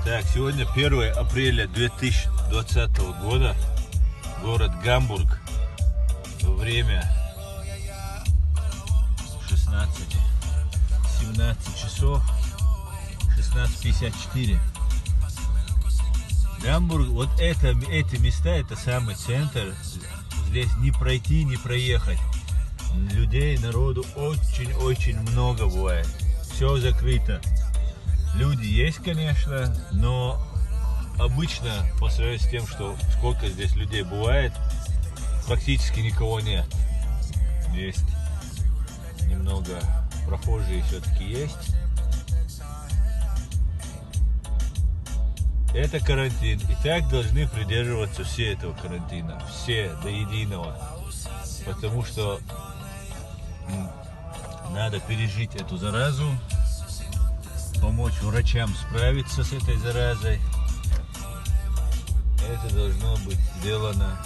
Так, сегодня 1 апреля 2020 года, город Гамбург, время 17 часов 16:54. Гамбург, вот эти места, это самый центр, здесь не пройти, не проехать. Людей, народу очень-очень много бывает, все закрыто. Люди есть, конечно, но обычно, по сравнению с тем, что сколько здесь людей бывает, практически никого нет. Есть немного прохожие все-таки есть. Это карантин. И так должны придерживаться все этого карантина. Все до единого. Потому что надо пережить эту заразу, помочь врачам справиться с этой заразой. Это должно быть сделано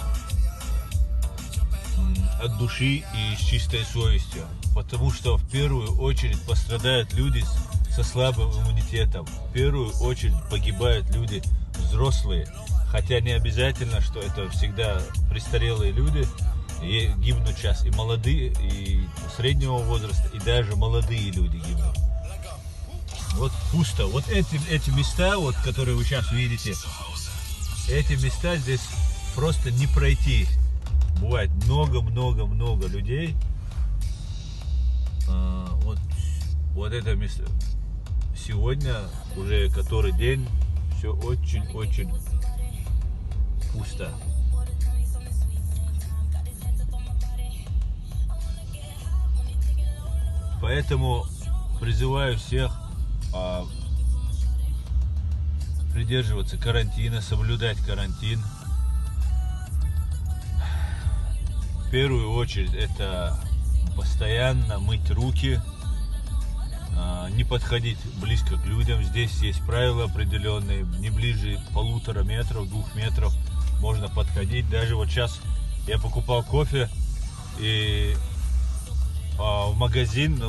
от души и с чистой совестью. Потому что в первую очередь пострадают люди со слабым иммунитетом. В первую очередь погибают люди взрослые. Хотя не обязательно, что это всегда престарелые люди. И гибнут сейчас и молодые, и среднего возраста, и даже молодые люди гибнут. Вот пусто. Вот эти места, вот, которые вы сейчас видите, эти места здесь просто не пройти. Бывает много людей. Вот это место. Сегодня уже который день, все очень пусто. Поэтому призываю всех придерживаться карантина, соблюдать карантин. В первую очередь это постоянно мыть руки, не подходить близко к людям. Здесь есть правила определенные, не ближе 1,5 метра, 2 метров можно подходить. Даже вот сейчас я покупал кофе и в магазин,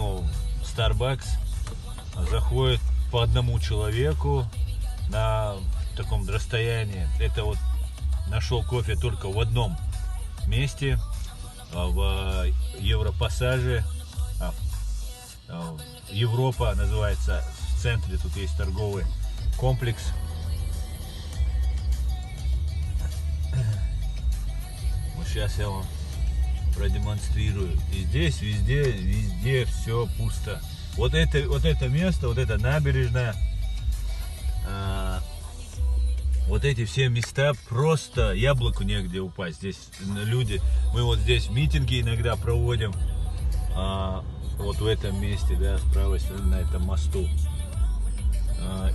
Starbucks, заходит по одному человеку на таком расстоянии. Это вот нашел кофе только в одном месте, в Европассаже. Европа называется, в центре тут есть торговый комплекс. Вот сейчас я вам продемонстрирую. И здесь везде все пусто. Вот это место, вот эта набережная, вот эти все места, просто яблоку негде упасть. Здесь люди, мы вот здесь митинги иногда проводим, вот в этом месте, да, с правой стороны, на этом мосту.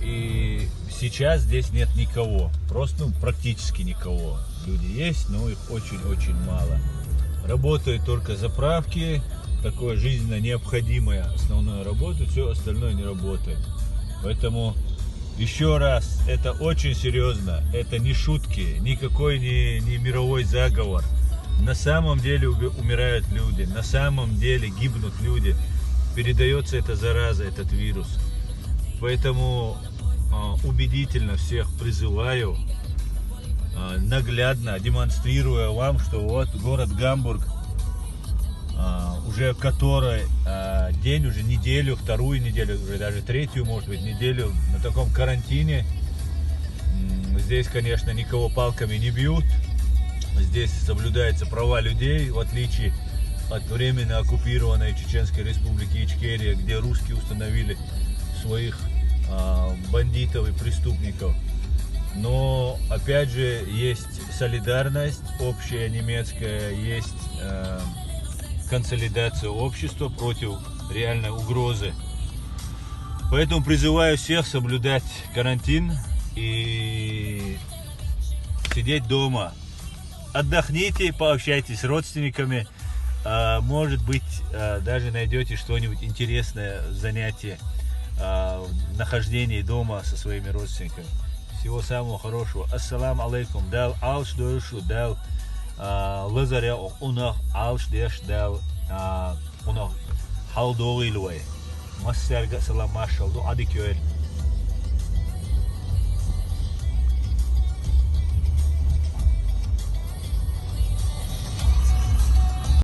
И сейчас здесь нет никого, просто практически никого. Люди есть, но их очень мало. Работают только заправки, такое жизненно необходимое основное работает, все остальное не работает. Поэтому еще раз, это очень серьезно, это не шутки, никакой не мировой заговор. На самом деле умирают люди, на самом деле гибнут люди, передается эта зараза, этот вирус. Поэтому убедительно всех призываю, наглядно демонстрируя вам, что вот город Гамбург уже который день, уже неделю, вторую неделю, уже даже третью, может быть, неделю на таком карантине. Здесь, конечно, никого палками не бьют. Здесь соблюдаются права людей, в отличие от временно оккупированной Чеченской республики Ичкерия, где русские установили своих бандитов и преступников. Но опять же есть солидарность общая немецкая, есть консолидация общества против реальной угрозы. Поэтому призываю всех соблюдать карантин и сидеть дома. Отдохните, пообщайтесь с родственниками, может быть, даже найдете что-нибудь интересное занятие в нахождении дома со своими родственниками. Всего самого хорошего. Ассаламу алейкум. Дал алш дойшу, дал лазаря унах алш деш, дал унах халдоилуэ. Массерга салам машалду адикюэль.